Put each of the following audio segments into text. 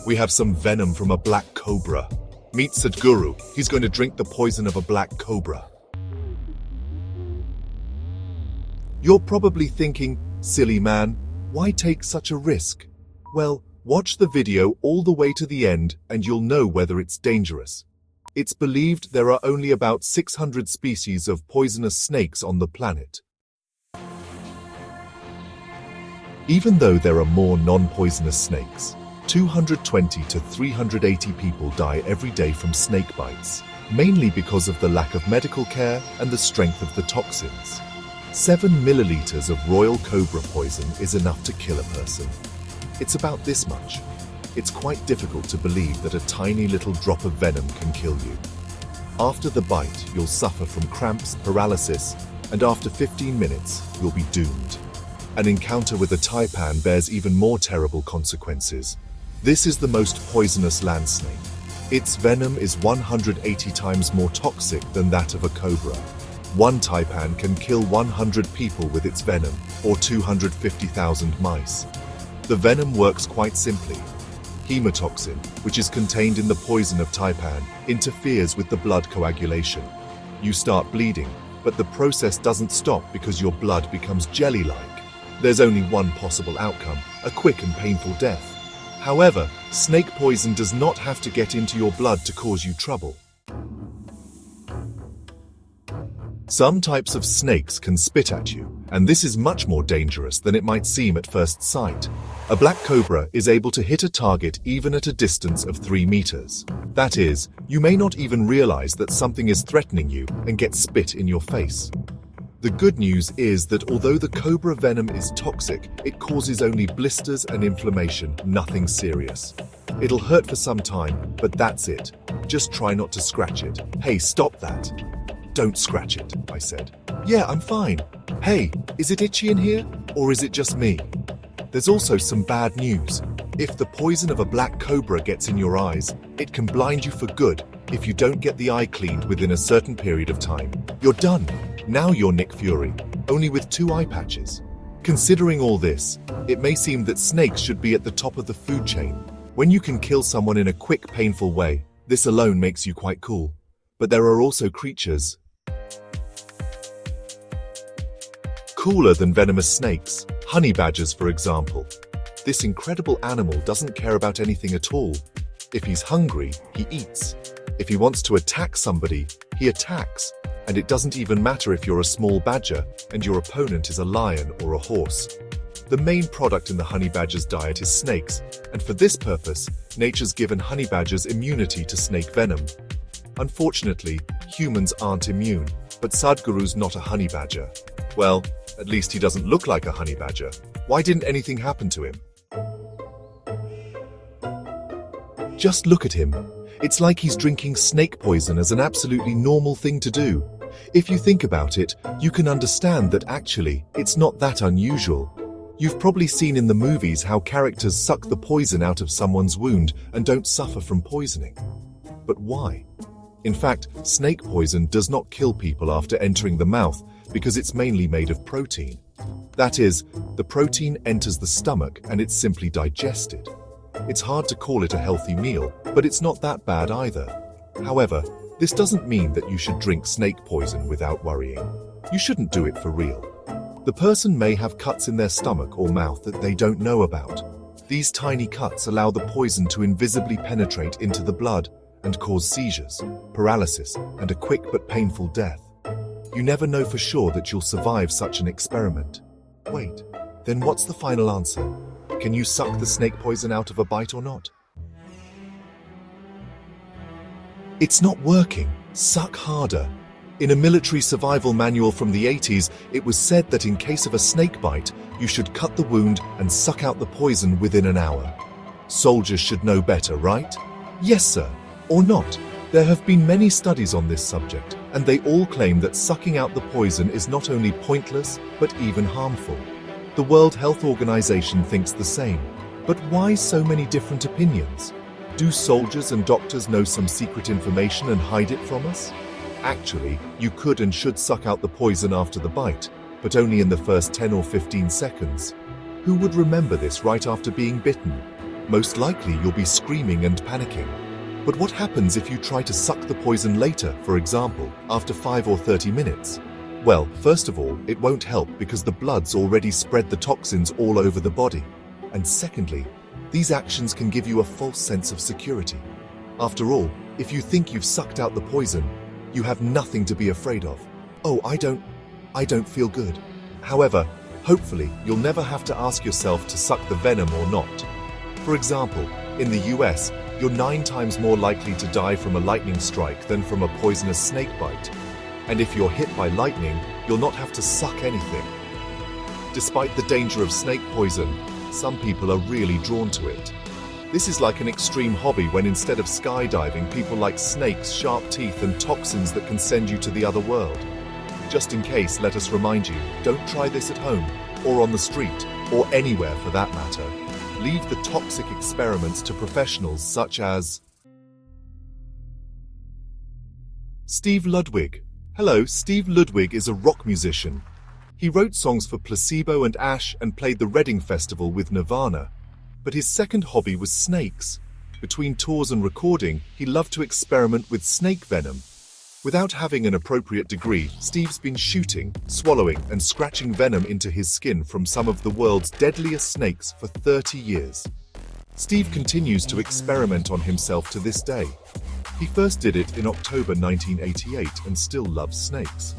We have some venom from a black cobra. Meet Sadhguru. He's going to drink the poison of a black cobra. You're probably thinking, silly man, why take such a risk? Well, watch the video all the way to the end and you'll know whether it's dangerous. It's believed there are only about 600 species of poisonous snakes on the planet. Even though there are more non-poisonous snakes, 220 to 380 people die every day from snake bites, mainly because of the lack of medical care and the strength of the toxins. 7 milliliters of royal cobra poison is enough to kill a person. It's about this much. It's quite difficult to believe that a tiny little drop of venom can kill you. After the bite, you'll suffer from cramps, paralysis, and after 15 minutes, you'll be doomed. An encounter with a taipan bears even more terrible consequences. This is the most poisonous land snake. Its venom is 180 times more toxic than that of a cobra. One taipan can kill 100 people with its venom, or 250,000 mice. The venom works quite simply. Hemotoxin, which is contained in the poison of taipan, interferes with the blood coagulation. You start bleeding, but the process doesn't stop because your blood becomes jelly-like. There's only one possible outcome, a quick and painful death. However, snake poison does not have to get into your blood to cause you trouble. Some types of snakes can spit at you, and this is much more dangerous than it might seem at first sight. A black cobra is able to hit a target even at a distance of 3 meters. That is, you may not even realize that something is threatening you and get spit in your face. The good news is that although the cobra venom is toxic, it causes only blisters and inflammation, nothing serious. It'll hurt for some time, but that's it. Just try not to scratch it. Hey, stop that. Don't scratch it, I said. Yeah, I'm fine. Hey, is it itchy in here? Or is it just me? There's also some bad news. If the poison of a black cobra gets in your eyes, it can blind you for good if you don't get the eye cleaned within a certain period of time. You're done. Now you're Nick Fury, only with 2 eye patches. Considering all this, it may seem that snakes should be at the top of the food chain. When you can kill someone in a quick, painful way, this alone makes you quite cool. But there are also creatures cooler than venomous snakes, honey badgers for example. This incredible animal doesn't care about anything at all. If he's hungry, he eats. If he wants to attack somebody, he attacks. And it doesn't even matter if you're a small badger and your opponent is a lion or a horse. The main product in the honey badger's diet is snakes, and for this purpose, nature's given honey badgers immunity to snake venom. Unfortunately, humans aren't immune, but Sadhguru's not a honey badger. Well, at least he doesn't look like a honey badger. Why didn't anything happen to him? Just look at him. It's like he's drinking snake poison as an absolutely normal thing to do. If you think about it, you can understand that actually, it's not that unusual. You've probably seen in the movies how characters suck the poison out of someone's wound and don't suffer from poisoning. But why? In fact, snake poison does not kill people after entering the mouth because it's mainly made of protein. That is, the protein enters the stomach and it's simply digested. It's hard to call it a healthy meal, but it's not that bad either. However, this doesn't mean that you should drink snake poison without worrying. You shouldn't do it for real. The person may have cuts in their stomach or mouth that they don't know about. These tiny cuts allow the poison to invisibly penetrate into the blood and cause seizures, paralysis, and a quick but painful death. You never know for sure that you'll survive such an experiment. Wait, then what's the final answer? Can you suck the snake poison out of a bite or not? It's not working. Suck harder. In a military survival manual from the 80s, it was said that in case of a snake bite, you should cut the wound and suck out the poison within an hour. Soldiers should know better, right? Yes, sir. Or not. There have been many studies on this subject, and they all claim that sucking out the poison is not only pointless, but even harmful. The World Health Organization thinks the same. But why so many different opinions? Do soldiers and doctors know some secret information and hide it from us? Actually, you could and should suck out the poison after the bite, but only in the first 10 or 15 seconds. Who would remember this right after being bitten? Most likely you'll be screaming and panicking. But what happens if you try to suck the poison later, for example, after 5 or 30 minutes? Well, first of all, it won't help because the blood's already spread the toxins all over the body. And secondly, these actions can give you a false sense of security. After all, if you think you've sucked out the poison, you have nothing to be afraid of. Oh, I don't feel good. However, hopefully, you'll never have to ask yourself to suck the venom or not. For example, in the US, you're 9 times more likely to die from a lightning strike than from a poisonous snake bite. And if you're hit by lightning, you'll not have to suck anything. Despite the danger of snake poison, some people are really drawn to it. This is like an extreme hobby when instead of skydiving, people like snakes, sharp teeth, and toxins that can send you to the other world. Just in case, let us remind you, don't try this at home, or on the street, or anywhere for that matter. Leave the toxic experiments to professionals such as Steve Ludwig. Hello, Steve Ludwig is a rock musician. He wrote songs for Placebo and Ash and played the Reading Festival with Nirvana. But his second hobby was snakes. Between tours and recording, he loved to experiment with snake venom. Without having an appropriate degree, Steve's been shooting, swallowing, and scratching venom into his skin from some of the world's deadliest snakes for 30 years. Steve continues to experiment on himself to this day. He first did it in October 1988 and still loves snakes.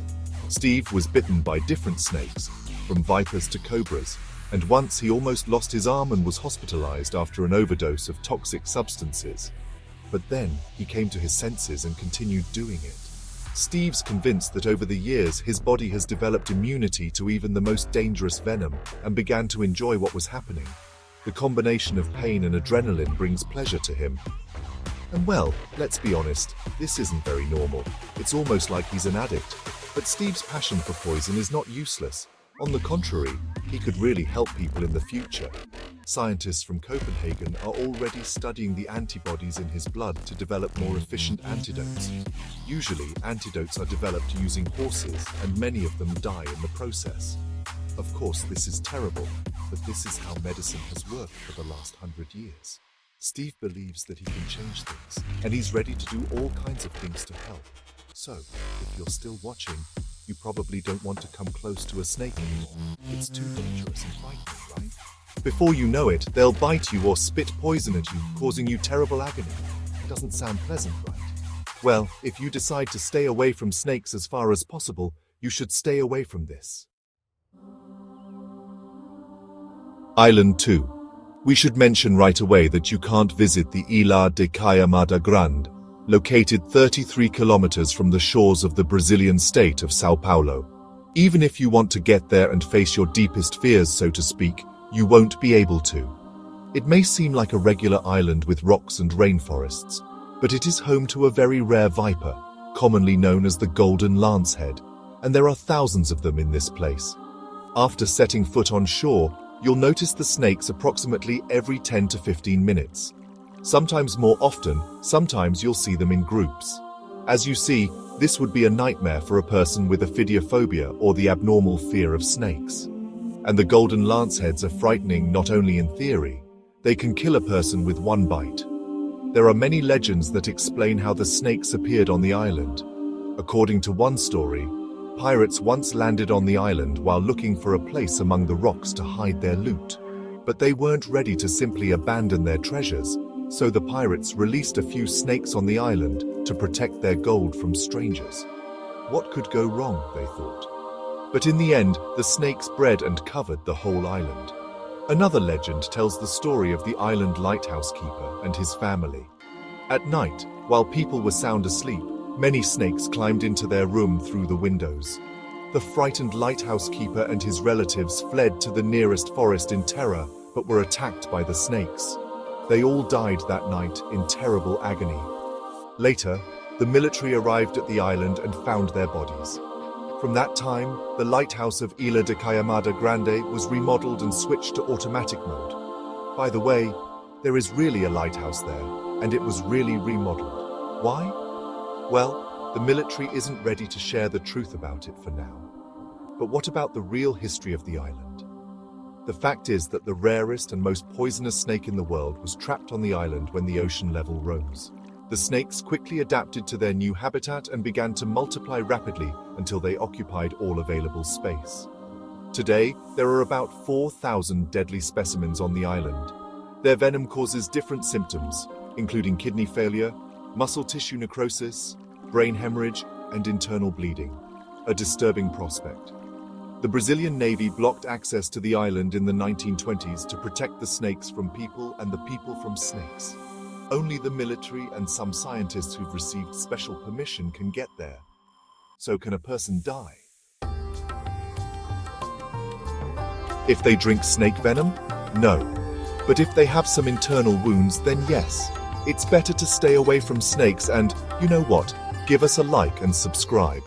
Steve was bitten by different snakes, from vipers to cobras, and once he almost lost his arm and was hospitalized after an overdose of toxic substances. But then he came to his senses and continued doing it. Steve's convinced that over the years his body has developed immunity to even the most dangerous venom and began to enjoy what was happening. The combination of pain and adrenaline brings pleasure to him. And well, let's be honest, this isn't very normal. It's almost like he's an addict. But Steve's passion for poison is not useless. On the contrary, he could really help people in the future. Scientists from Copenhagen are already studying the antibodies in his blood to develop more efficient antidotes. Usually, antidotes are developed using horses, and many of them die in the process. Of course, this is terrible, but this is how medicine has worked for the last 100 years. Steve believes that he can change things, and he's ready to do all kinds of things to help. So, if you're still watching, you probably don't want to come close to a snake anymore. It's too dangerous and frightening, right? Before you know it, they'll bite you or spit poison at you, causing you terrible agony. It doesn't sound pleasant, right? Well, if you decide to stay away from snakes as far as possible, you should stay away from this. Island 2. We should mention right away that you can't visit the Ilha de Caiamada Grande, located 33 kilometers from the shores of the Brazilian state of São Paulo. Even if you want to get there and face your deepest fears, so to speak, you won't be able to. It may seem like a regular island with rocks and rainforests, but it is home to a very rare viper, commonly known as the golden lancehead, and there are thousands of them in this place. After setting foot on shore, you'll notice the snakes approximately every 10 to 15 minutes. Sometimes more often, sometimes you'll see them in groups. As you see, this would be a nightmare for a person with ophidiophobia or the abnormal fear of snakes. And the golden lanceheads are frightening not only in theory, they can kill a person with one bite. There are many legends that explain how the snakes appeared on the island. According to one story, pirates once landed on the island while looking for a place among the rocks to hide their loot. But they weren't ready to simply abandon their treasures, so the pirates released a few snakes on the island to protect their gold from strangers. What could go wrong, they thought. But in the end, the snakes bred and covered the whole island. Another legend tells the story of the island lighthouse keeper and his family. At night, while people were sound asleep, many snakes climbed into their room through the windows. The frightened lighthouse keeper and his relatives fled to the nearest forest in terror, but were attacked by the snakes. They all died that night in terrible agony. Later, the military arrived at the island and found their bodies. From that time, the lighthouse of Ilha de Caiamada Grande was remodeled and switched to automatic mode. By the way, there is really a lighthouse there, and it was really remodeled. Why? Well, the military isn't ready to share the truth about it for now. But what about the real history of the island? The fact is that the rarest and most poisonous snake in the world was trapped on the island when the ocean level rose. The snakes quickly adapted to their new habitat and began to multiply rapidly until they occupied all available space. Today, there are about 4,000 deadly specimens on the island. Their venom causes different symptoms, including kidney failure, muscle tissue necrosis, brain hemorrhage, and internal bleeding. A disturbing prospect. The Brazilian Navy blocked access to the island in the 1920s to protect the snakes from people and the people from snakes. Only the military and some scientists who've received special permission can get there. So can a person die? If they drink snake venom? No. But if they have some internal wounds, then yes. It's better to stay away from snakes and, you know what, give us a like and subscribe.